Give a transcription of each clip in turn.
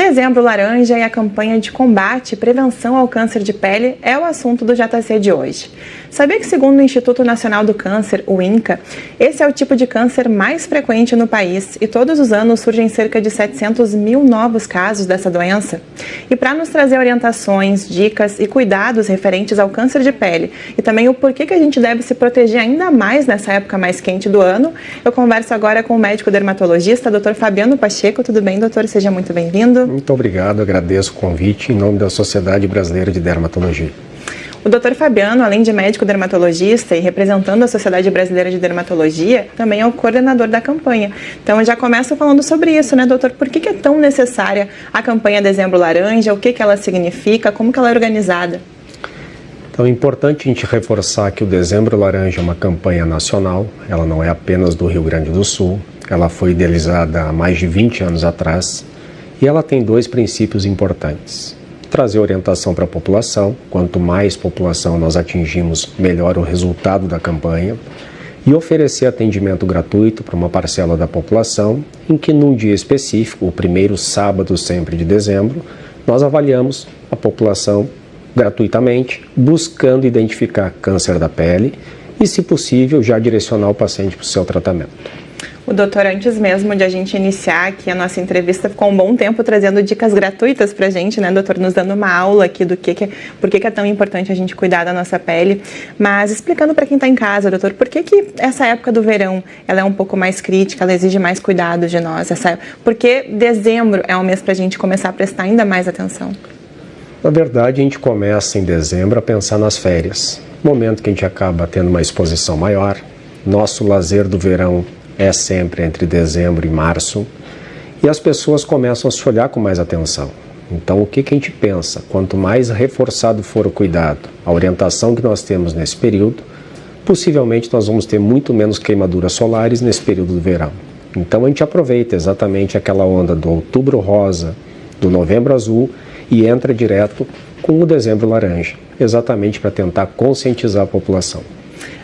Dezembro Laranja e a campanha de combate e prevenção ao câncer de pele é o assunto do JC de hoje. Sabia que, segundo o Instituto Nacional do Câncer, o INCA, esse é o tipo de câncer mais frequente no país e todos os anos surgem cerca de 700 mil novos casos dessa doença? E para nos trazer orientações, dicas e cuidados referentes ao câncer de pele e também o porquê que a gente deve se proteger ainda mais nessa época mais quente do ano, eu converso agora com o médico dermatologista, Dr. Fabiano Pacheco. Tudo bem, doutor? Seja muito bem-vindo. Muito obrigado, agradeço o convite em nome da Sociedade Brasileira de Dermatologia. O Dr. Fabiano, além de médico dermatologista e representando a Sociedade Brasileira de Dermatologia, também é o coordenador da campanha. Então eu já começo falando sobre isso, né, doutor? Por que é tão necessária a campanha Dezembro Laranja? O que ela significa? Como que ela é organizada? Então é importante a gente reforçar que o Dezembro Laranja é uma campanha nacional, ela não é apenas do Rio Grande do Sul, ela foi idealizada há mais de 20 anos atrás e ela tem dois princípios importantes. Trazer orientação para a população, quanto mais população nós atingimos, melhor o resultado da campanha, e oferecer atendimento gratuito para uma parcela da população, em que num dia específico, o primeiro sábado sempre de dezembro, nós avaliamos a população gratuitamente, buscando identificar câncer da pele e, se possível, já direcionar o paciente para o seu tratamento. O doutor, antes mesmo de a gente iniciar aqui a nossa entrevista, ficou um bom tempo trazendo dicas gratuitas pra gente, né, doutor? Nos dando uma aula aqui do por que é tão importante a gente cuidar da nossa pele. Mas explicando para quem está em casa, doutor, por que essa época do verão ela é um pouco mais crítica, ela exige mais cuidado de nós? Por que dezembro é um mês pra gente começar a prestar ainda mais atenção? Na verdade, a gente começa em dezembro a pensar nas férias. Momento que a gente acaba tendo uma exposição maior. Nosso lazer do verão é sempre entre dezembro e março, e as pessoas começam a se olhar com mais atenção. Então, o que a gente pensa? Quanto mais reforçado for o cuidado, a orientação que nós temos nesse período, possivelmente nós vamos ter muito menos queimaduras solares nesse período do verão. Então, a gente aproveita exatamente aquela onda do outubro rosa, do novembro azul, e entra direto com o dezembro laranja, exatamente para tentar conscientizar a população.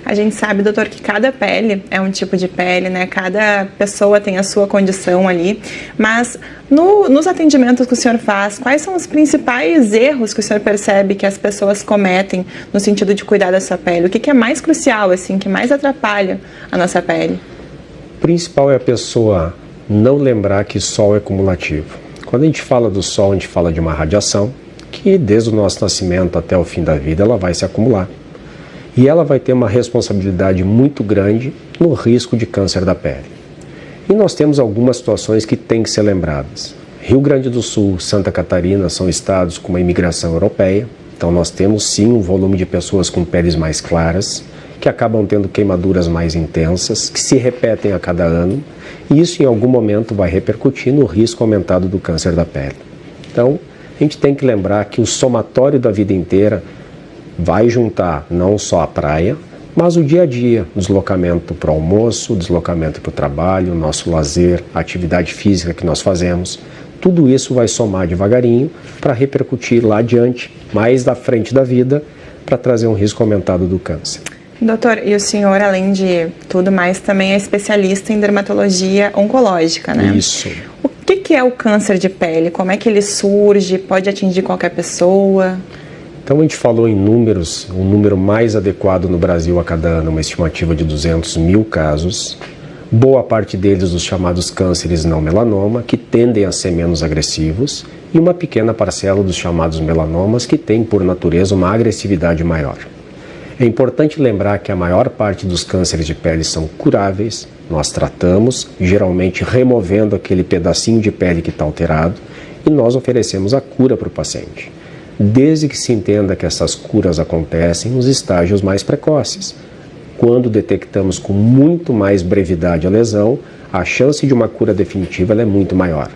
A gente sabe, doutor, que cada pele é um tipo de pele, né? Cada pessoa tem a sua condição ali. Mas nos atendimentos que o senhor faz, quais são os principais erros que o senhor percebe que as pessoas cometem no sentido de cuidar da sua pele? O que é mais crucial, assim, que mais atrapalha a nossa pele? O principal é a pessoa não lembrar que sol é cumulativo. Quando a gente fala do sol, a gente fala de uma radiação que desde o nosso nascimento até o fim da vida ela vai se acumular. E ela vai ter uma responsabilidade muito grande no risco de câncer da pele. E nós temos algumas situações que têm que ser lembradas. Rio Grande do Sul, Santa Catarina são estados com uma imigração europeia, então nós temos sim um volume de pessoas com peles mais claras, que acabam tendo queimaduras mais intensas, que se repetem a cada ano, e isso em algum momento vai repercutir no risco aumentado do câncer da pele. Então, a gente tem que lembrar que o somatório da vida inteira vai juntar não só a praia, mas o dia a dia, deslocamento para o almoço, deslocamento para o trabalho, nosso lazer, a atividade física que nós fazemos. Tudo isso vai somar devagarinho para repercutir lá adiante, mais da frente da vida, para trazer um risco aumentado do câncer. Doutor, e o senhor, além de tudo mais, também é especialista em dermatologia oncológica, né? Isso. O que é o câncer de pele? Como é que ele surge? Pode atingir qualquer pessoa? Então a gente falou em números, o número mais adequado no Brasil a cada ano, uma estimativa de 200 mil casos, boa parte deles os chamados cânceres não melanoma, que tendem a ser menos agressivos, e uma pequena parcela dos chamados melanomas, que tem por natureza uma agressividade maior. É importante lembrar que a maior parte dos cânceres de pele são curáveis, nós tratamos, geralmente removendo aquele pedacinho de pele que está alterado, e nós oferecemos a cura para o paciente. Desde que se entenda que essas curas acontecem nos estágios mais precoces. Quando detectamos com muito mais brevidade a lesão, a chance de uma cura definitiva ela é muito maior.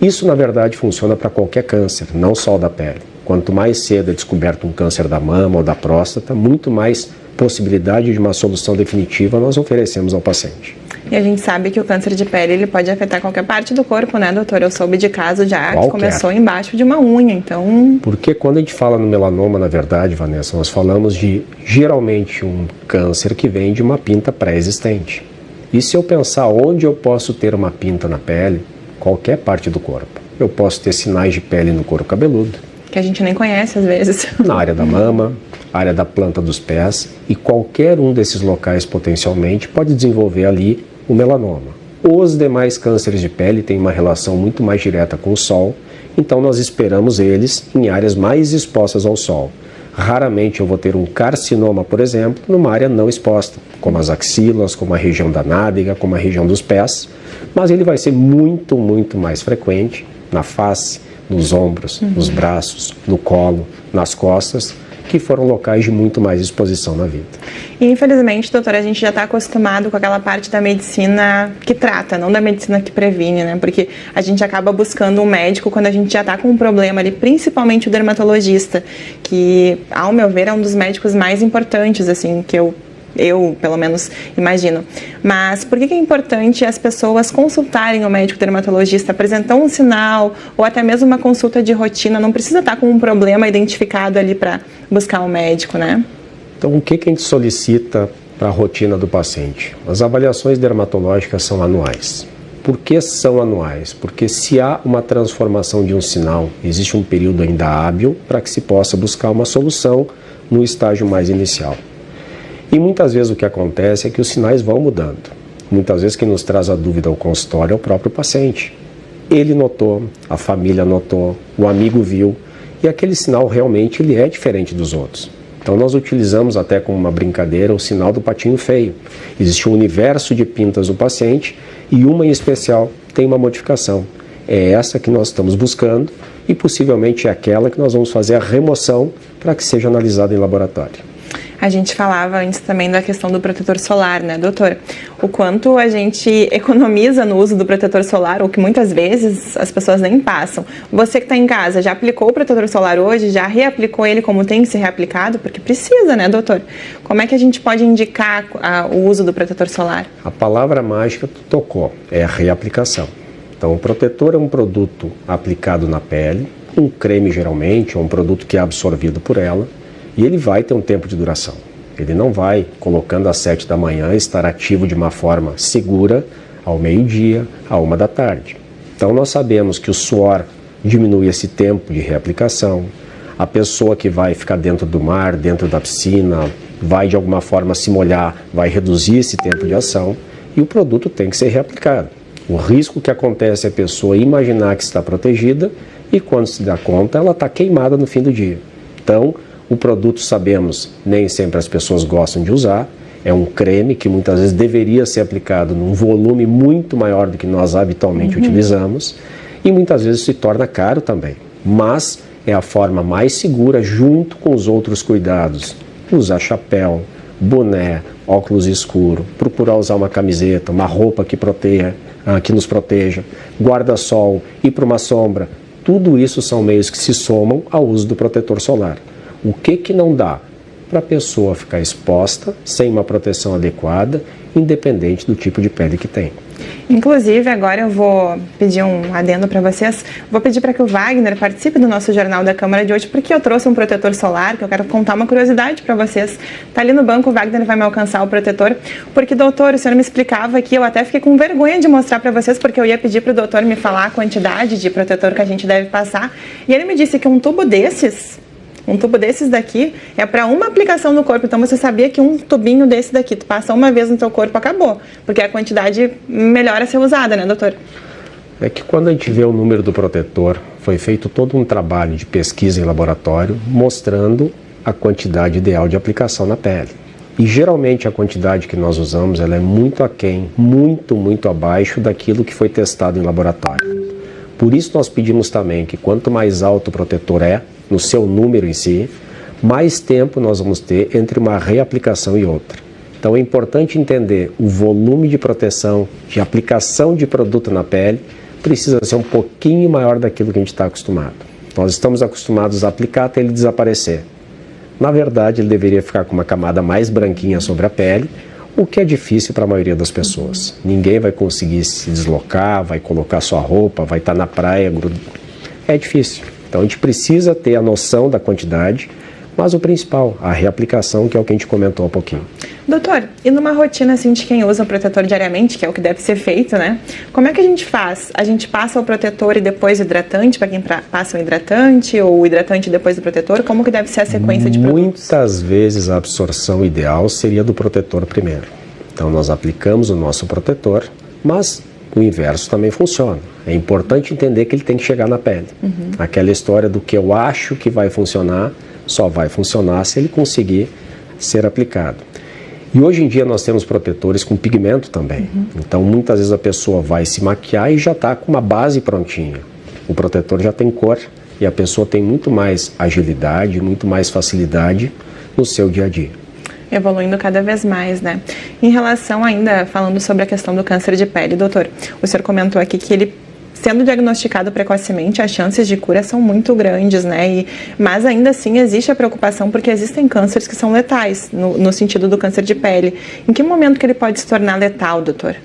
Isso, na verdade, funciona para qualquer câncer, não só o da pele. Quanto mais cedo é descoberto um câncer da mama ou da próstata, muito mais possibilidade de uma solução definitiva nós oferecemos ao paciente. E a gente sabe que o câncer de pele ele pode afetar qualquer parte do corpo, né, doutor? Eu soube de caso já que começou embaixo de uma unha, então... Porque quando a gente fala no melanoma, na verdade, Vanessa, nós falamos de, geralmente, um câncer que vem de uma pinta pré-existente. E se eu pensar onde eu posso ter uma pinta na pele, qualquer parte do corpo. eu posso ter sinais de pele no couro cabeludo, que a gente nem conhece às vezes, na área da mama, área da planta dos pés, e qualquer um desses locais potencialmente pode desenvolver ali o melanoma. Os demais cânceres de pele têm uma relação muito mais direta com o sol, então nós esperamos eles em áreas mais expostas ao sol. Raramente eu vou ter um carcinoma, por exemplo, numa área não exposta, como as axilas, como a região da nádega, como a região dos pés, mas ele vai ser muito, muito mais frequente na face, nos ombros, nos braços, no colo, nas costas, que foram locais de muito mais exposição na vida. E infelizmente, doutora, a gente já está acostumado com aquela parte da medicina que trata, não da medicina que previne, né? Porque a gente acaba buscando um médico quando a gente já está com um problema ali, principalmente o dermatologista, que, ao meu ver, é um dos médicos mais importantes, assim, que eu pelo menos imagino. Mas por que é importante as pessoas consultarem o médico dermatologista, apresentar um sinal ou até mesmo uma consulta de rotina? Não precisa estar com um problema identificado ali para buscar o médico, né? Então, o que a gente solicita para a rotina do paciente? As avaliações dermatológicas são anuais. Por que são anuais? Porque se há uma transformação de um sinal, existe um período ainda hábil para que se possa buscar uma solução no estágio mais inicial. E muitas vezes o que acontece é que os sinais vão mudando. Muitas vezes quem nos traz a dúvida ao consultório é o próprio paciente. Ele notou, a família notou, o amigo viu, e aquele sinal realmente ele é diferente dos outros. Então nós utilizamos até como uma brincadeira o sinal do patinho feio. Existe um universo de pintas do paciente e uma em especial tem uma modificação. É essa que nós estamos buscando e possivelmente é aquela que nós vamos fazer a remoção para que seja analisada em laboratório. A gente falava antes também da questão do protetor solar, né, doutora? O quanto a gente economiza no uso do protetor solar, ou que muitas vezes as pessoas nem passam. Você que está em casa, já aplicou o protetor solar hoje? Já reaplicou ele como tem que ser reaplicado? Porque precisa, né, doutor? Como é que a gente pode indicar o uso do protetor solar? A palavra mágica tu tocou, é a reaplicação. Então, o protetor é um produto aplicado na pele, um creme geralmente, ou um produto que é absorvido por ela, e ele vai ter um tempo de duração. Ele não vai, colocando às 7 da manhã, estar ativo de uma forma segura ao meio-dia, à 1 da tarde. Então nós sabemos que o suor diminui esse tempo de reaplicação, a pessoa que vai ficar dentro do mar, dentro da piscina, vai de alguma forma se molhar, vai reduzir esse tempo de ação e o produto tem que ser reaplicado. O risco que acontece é a pessoa imaginar que está protegida e quando se dá conta ela está queimada no fim do dia. Então, o produto, sabemos, nem sempre as pessoas gostam de usar. É um creme que muitas vezes deveria ser aplicado num volume muito maior do que nós habitualmente utilizamos. E muitas vezes se torna caro também. Mas é a forma mais segura junto com os outros cuidados. Usar chapéu, boné, óculos escuro, procurar usar uma camiseta, uma roupa que nos proteja, guarda-sol, ir para uma sombra. Tudo isso são meios que se somam ao uso do protetor solar. O que não dá? Para a pessoa ficar exposta, sem uma proteção adequada, independente do tipo de pele que tem. Inclusive, agora eu vou pedir um adendo para vocês. Vou pedir para que o Wagner participe do nosso Jornal da Câmara de hoje, porque eu trouxe um protetor solar, que eu quero contar uma curiosidade para vocês. Tá ali no banco, o Wagner vai me alcançar o protetor, porque, doutor, o senhor me explicava aqui, eu até fiquei com vergonha de mostrar para vocês, porque eu ia pedir para o doutor me falar a quantidade de protetor que a gente deve passar, e ele me disse que um tubo desses daqui é para uma aplicação no corpo. Então você sabia que um tubinho desse daqui, tu passa uma vez no teu corpo, acabou. Porque a quantidade melhor a ser usada, né, doutor? É que quando a gente vê o número do protetor, foi feito todo um trabalho de pesquisa em laboratório mostrando a quantidade ideal de aplicação na pele. E geralmente a quantidade que nós usamos ela é muito aquém, muito abaixo daquilo que foi testado em laboratório. Por isso nós pedimos também que quanto mais alto o protetor é, no seu número em si, mais tempo nós vamos ter entre uma reaplicação e outra. Então é importante entender o volume de proteção, de aplicação de produto na pele, precisa ser um pouquinho maior daquilo que a gente está acostumado. Nós estamos acostumados a aplicar até ele desaparecer. Na verdade, ele deveria ficar com uma camada mais branquinha sobre a pele, o que é difícil para a maioria das pessoas. Ninguém vai conseguir se deslocar, vai colocar sua roupa, vai estar na praia, é difícil. Então a gente precisa ter a noção da quantidade, mas o principal, a reaplicação, que é o que a gente comentou há pouquinho. Doutor, e numa rotina assim de quem usa o protetor diariamente, que é o que deve ser feito, né? Como é que a gente faz? A gente passa o protetor e depois o hidratante, para quem passa o hidratante, ou o hidratante depois do protetor? Como que deve ser a sequência de produtos? Muitas vezes a absorção ideal seria do protetor primeiro. Então nós aplicamos o nosso protetor, mas o inverso também funciona. É importante entender que ele tem que chegar na pele. Aquela história do que eu acho que vai funcionar, só vai funcionar se ele conseguir ser aplicado. E hoje em dia nós temos protetores com pigmento também. Então muitas vezes a pessoa vai se maquiar e já está com uma base prontinha. O protetor já tem cor e a pessoa tem muito mais agilidade, muito mais facilidade no seu dia a dia. Evoluindo cada vez mais, né? Em relação ainda, falando sobre a questão do câncer de pele, doutor, o senhor comentou aqui que ele, sendo diagnosticado precocemente, as chances de cura são muito grandes, né? Mas ainda assim existe a preocupação porque existem cânceres que são letais, no sentido do câncer de pele. Em que momento que ele pode se tornar letal, doutor?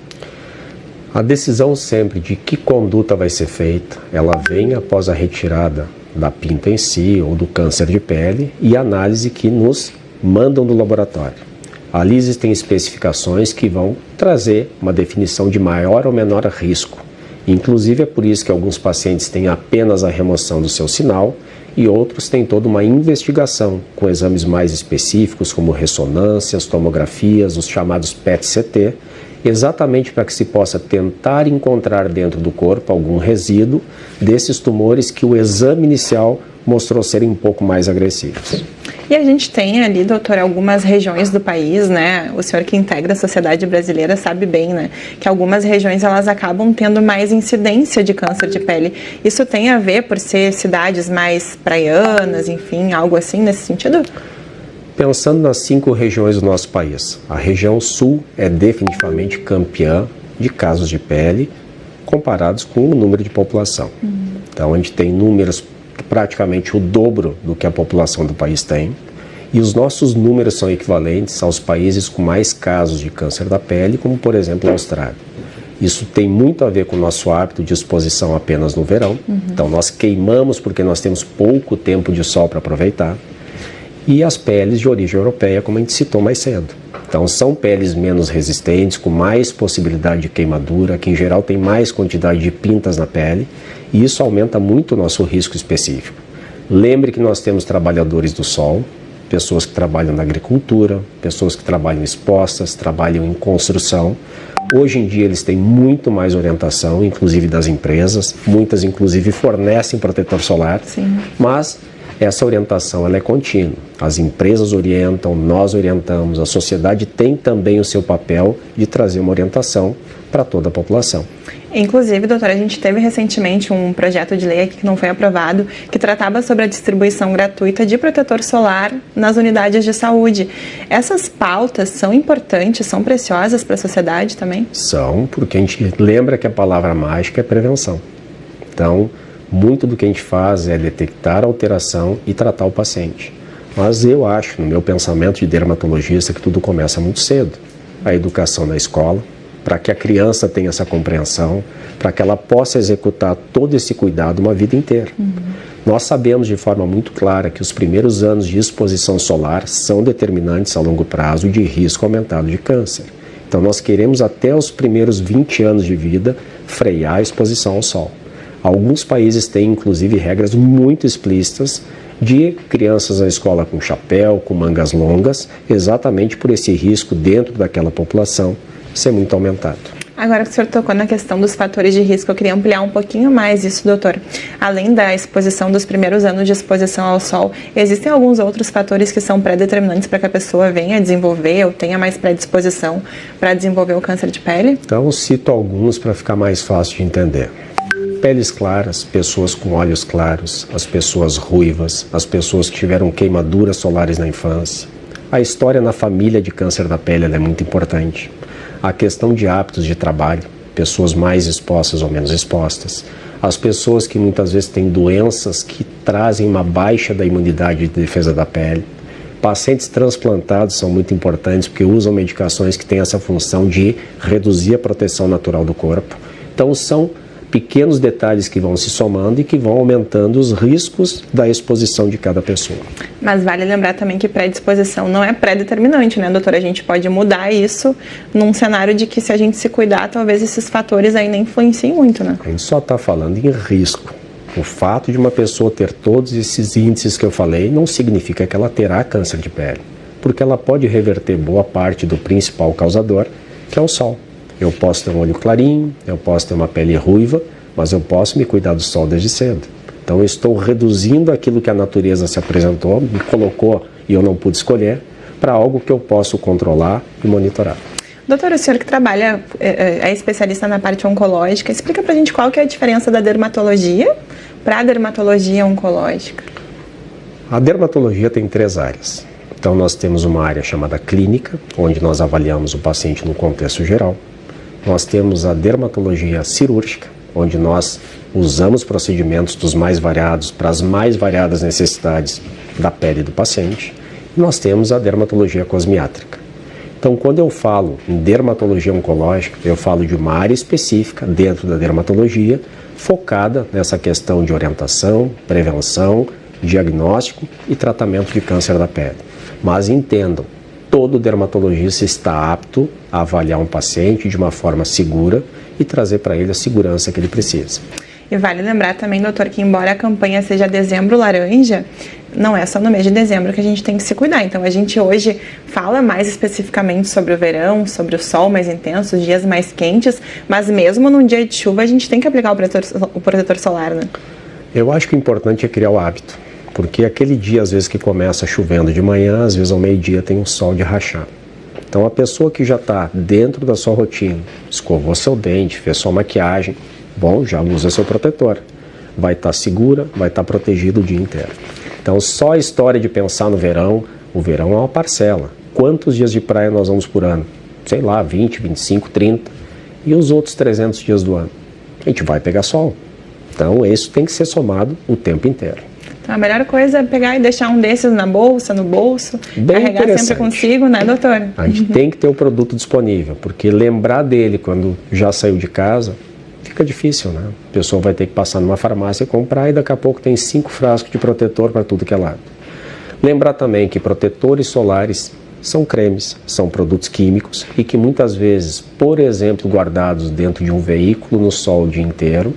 A decisão sempre de que conduta vai ser feita, ela vem após a retirada da pinta em si ou do câncer de pele e a análise que nos mandam do laboratório. Ali existem especificações que vão trazer uma definição de maior ou menor risco. Inclusive é por isso que alguns pacientes têm apenas a remoção do seu sinal e outros têm toda uma investigação com exames mais específicos como ressonâncias, tomografias, os chamados PET-CT, exatamente para que se possa tentar encontrar dentro do corpo algum resíduo desses tumores que o exame inicial mostrou serem um pouco mais agressivos. E a gente tem ali, doutor, algumas regiões do país, né? O senhor que integra a sociedade brasileira sabe bem, né? Que algumas regiões elas acabam tendo mais incidência de câncer de pele. Isso tem a ver por ser cidades mais praianas, enfim, algo assim nesse sentido? Pensando nas 5 regiões do nosso país, a região sul é definitivamente campeã de casos de pele comparados com o número de população. Então a gente tem números praticamente o dobro do que a população do país tem, e os nossos números são equivalentes aos países com mais casos de câncer da pele, como por exemplo a Austrália. Isso tem muito a ver com o nosso hábito de exposição apenas no verão, então nós queimamos porque nós temos pouco tempo de sol para aproveitar, e as peles de origem europeia, como a gente citou mais cedo. Então são peles menos resistentes, com mais possibilidade de queimadura, que em geral tem mais quantidade de pintas na pele, e isso aumenta muito o nosso risco específico. Lembre que nós temos trabalhadores do sol, pessoas que trabalham na agricultura, pessoas que trabalham expostas, trabalham em construção. Hoje em dia eles têm muito mais orientação, inclusive das empresas, muitas inclusive fornecem protetor solar, Sim. Mas essa orientação ela é contínua. As empresas orientam, nós orientamos, a sociedade tem também o seu papel de trazer uma orientação para toda a população. Inclusive, doutora, a gente teve recentemente um projeto de lei aqui que não foi aprovado, que tratava sobre a distribuição gratuita de protetor solar nas unidades de saúde. Essas pautas são importantes, são preciosas para a sociedade também? São, porque a gente lembra que a palavra mágica é prevenção. Então, muito do que a gente faz é detectar a alteração e tratar o paciente. Mas eu acho, no meu pensamento de dermatologista, que tudo começa muito cedo. A educação na escola, para que a criança tenha essa compreensão, para que ela possa executar todo esse cuidado uma vida inteira. Nós sabemos de forma muito clara que os primeiros anos de exposição solar são determinantes a longo prazo de risco aumentado de câncer. Então nós queremos até os primeiros 20 anos de vida frear a exposição ao sol. Alguns países têm inclusive regras muito explícitas de crianças na escola com chapéu, com mangas longas, exatamente por esse risco dentro daquela população ser muito aumentado. Agora que o senhor tocou na questão dos fatores de risco, eu queria ampliar um pouquinho mais isso, doutor. Além da exposição dos primeiros anos de exposição ao sol, existem alguns outros fatores que são pré-determinantes para que a pessoa venha desenvolver ou tenha mais predisposição para desenvolver o câncer de pele? Então, cito alguns para ficar mais fácil de entender. Peles claras, pessoas com olhos claros, as pessoas ruivas, as pessoas que tiveram queimaduras solares na infância. A história na família de câncer da pele ela é muito importante. A questão de hábitos de trabalho, pessoas mais expostas ou menos expostas. As pessoas que muitas vezes têm doenças que trazem uma baixa da imunidade e de defesa da pele. Pacientes transplantados são muito importantes porque usam medicações que têm essa função de reduzir a proteção natural do corpo. Então são pequenos detalhes que vão se somando e que vão aumentando os riscos da exposição de cada pessoa. Mas vale lembrar também que predisposição não é pré-determinante, né, doutora? A gente pode mudar isso num cenário de que, se a gente se cuidar, talvez esses fatores aí nem influenciem muito, né? A gente só está falando em risco. O fato de uma pessoa ter todos esses índices que eu falei não significa que ela terá câncer de pele, porque ela pode reverter boa parte do principal causador, que é o sol. Eu posso ter um olho clarinho, eu posso ter uma pele ruiva, mas eu posso me cuidar do sol desde cedo. Então eu estou reduzindo aquilo que a natureza se apresentou, me colocou e eu não pude escolher, para algo que eu posso controlar e monitorar. Doutor, o senhor que trabalha, é especialista na parte oncológica, explica pra gente qual que é a diferença da dermatologia para a dermatologia oncológica. A dermatologia tem 3 áreas. Então nós temos uma área chamada clínica, onde nós avaliamos o paciente no contexto geral. Nós temos a dermatologia cirúrgica, onde nós usamos procedimentos dos mais variados para as mais variadas necessidades da pele do paciente. E nós temos a dermatologia cosmiátrica. Então, quando eu falo em dermatologia oncológica, eu falo de uma área específica dentro da dermatologia, focada nessa questão de orientação, prevenção, diagnóstico e tratamento de câncer da pele. Mas entendam, todo dermatologista está apto a avaliar um paciente de uma forma segura e trazer para ele a segurança que ele precisa. E vale lembrar também, doutor, que embora a campanha seja Dezembro Laranja, não é só no mês de dezembro que a gente tem que se cuidar. Então a gente hoje fala mais especificamente sobre o verão, sobre o sol mais intenso, os dias mais quentes, mas mesmo num dia de chuva a gente tem que aplicar o protetor solar, né? Eu acho que o importante é criar o hábito, porque aquele dia às vezes que começa chovendo de manhã, às vezes ao meio-dia tem um sol de rachar. Então a pessoa que já está dentro da sua rotina, escovou seu dente, fez sua maquiagem, bom, já usa seu protetor. Vai estar segura, vai estar protegido o dia inteiro. Então só a história de pensar no verão, o verão é uma parcela. Quantos dias de praia nós vamos por ano? Sei lá, 20, 25, 30. E os outros 300 dias do ano? A gente vai pegar sol. Então isso tem que ser somado o tempo inteiro. Então a melhor coisa é pegar e deixar um desses na bolsa, no bolso, Bem carregar sempre consigo, né, doutor? A gente tem que ter o produto disponível, porque lembrar dele quando já saiu de casa fica difícil, né? A pessoa vai ter que passar numa farmácia e comprar e daqui a pouco tem 5 frascos de protetor para tudo que é lado. Lembrar também que protetores solares são cremes, são produtos químicos e que muitas vezes, por exemplo, guardados dentro de um veículo no sol o dia inteiro,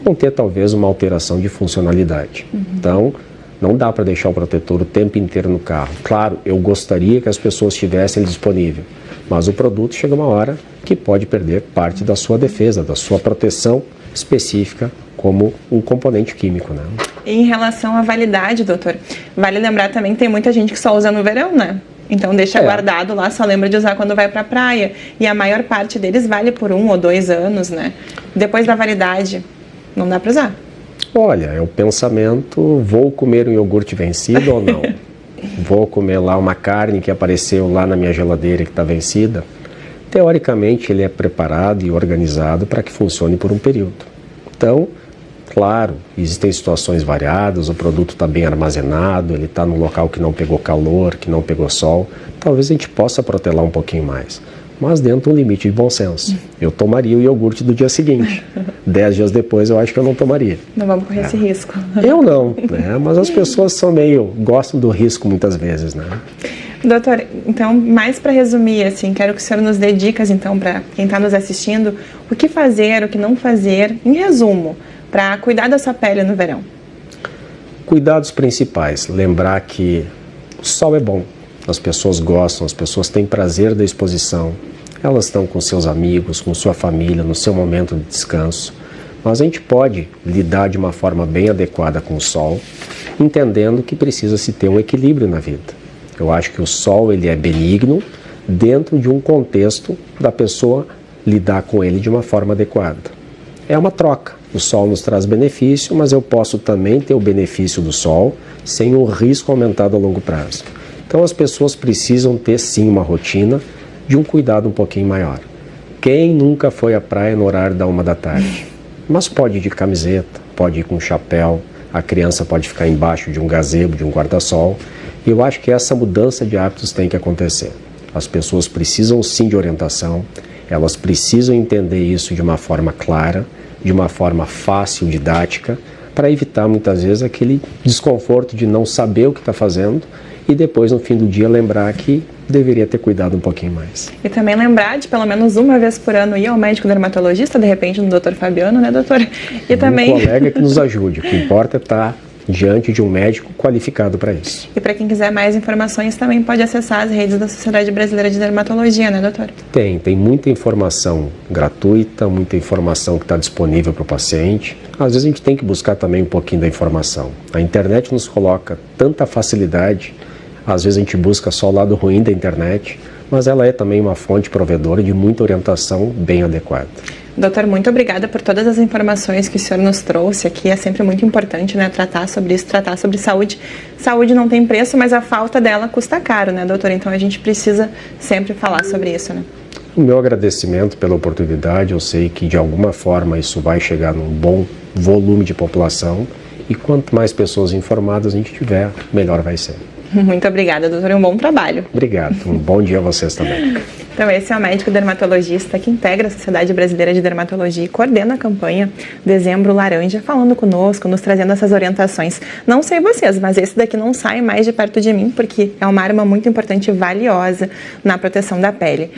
vão ter talvez uma alteração de funcionalidade. Então, não dá para deixar o protetor o tempo inteiro no carro. Claro, eu gostaria que as pessoas tivessem disponível, mas o produto chega uma hora que pode perder parte da sua defesa, da sua proteção específica como um componente químico, né? E em relação à validade, doutor, vale lembrar também que tem muita gente que só usa no verão, né? Então deixa guardado lá, só lembra de usar quando vai pra praia. E a maior parte deles vale por 1 ou 2 anos, né? Depois da validade, não dá pra usar. Olha, é o pensamento, vou comer um iogurte vencido ou não? Vou comer lá uma carne que apareceu lá na minha geladeira que está vencida? Teoricamente, ele é preparado e organizado para que funcione por um período. Então, claro, existem situações variadas, o produto está bem armazenado, ele está num local que não pegou calor, que não pegou sol. Talvez a gente possa protelar um pouquinho mais, mas dentro de um limite de bom senso. Eu tomaria o iogurte do dia seguinte. 10 dias depois eu acho que eu não tomaria. Não vamos correr esse risco. Eu não, né? Mas as pessoas gostam do risco muitas vezes, né? Doutor, então, mais para resumir, assim, quero que o senhor nos dê dicas, então, para quem está nos assistindo, o que fazer, o que não fazer, em resumo, para cuidar da sua pele no verão. Cuidados principais, lembrar que o sol é bom, as pessoas gostam, as pessoas têm prazer da exposição, elas estão com seus amigos, com sua família, no seu momento de descanso, mas a gente pode lidar de uma forma bem adequada com o sol, entendendo que precisa se ter um equilíbrio na vida. Eu acho que o sol ele é benigno dentro de um contexto da pessoa lidar com ele de uma forma adequada. É uma troca. O sol nos traz benefício, mas eu posso também ter o benefício do sol sem o risco aumentado a longo prazo. Então as pessoas precisam ter sim uma rotina de um cuidado um pouquinho maior. Quem nunca foi à praia no horário da 1 da tarde? Mas pode ir de camiseta, pode ir com chapéu, a criança pode ficar embaixo de um gazebo, de um guarda-sol. E eu acho que essa mudança de hábitos tem que acontecer. As pessoas precisam sim de orientação, elas precisam entender isso de uma forma clara, de uma forma fácil, didática, para evitar muitas vezes aquele desconforto de não saber o que está fazendo e depois no fim do dia lembrar que deveria ter cuidado um pouquinho mais. E também lembrar de pelo menos uma vez por ano ir ao médico dermatologista, de repente no Dr. Fabiano, né, doutor? E também um colega que nos ajude, o que importa é estar diante de um médico qualificado para isso. E para quem quiser mais informações também pode acessar as redes da Sociedade Brasileira de Dermatologia, né, doutor? Tem muita informação gratuita, muita informação que está disponível para o paciente. Às vezes a gente tem que buscar também um pouquinho da informação. A internet nos coloca tanta facilidade, às vezes a gente busca só o lado ruim da internet, mas ela é também uma fonte provedora de muita orientação bem adequada. Doutor, muito obrigada por todas as informações que o senhor nos trouxe aqui. É sempre muito importante, né, tratar sobre isso, tratar sobre saúde. Saúde não tem preço, mas a falta dela custa caro, né, doutor? Então a gente precisa sempre falar sobre isso, né? O meu agradecimento pela oportunidade. Eu sei que de alguma forma isso vai chegar num bom volume de população e quanto mais pessoas informadas a gente tiver, melhor vai ser. Muito obrigada, doutor, e um bom trabalho. Obrigado, um bom dia a vocês também. Então esse é o médico dermatologista que integra a Sociedade Brasileira de Dermatologia e coordena a campanha Dezembro Laranja, falando conosco, nos trazendo essas orientações. Não sei vocês, mas esse daqui não sai mais de perto de mim, porque é uma arma muito importante e valiosa na proteção da pele.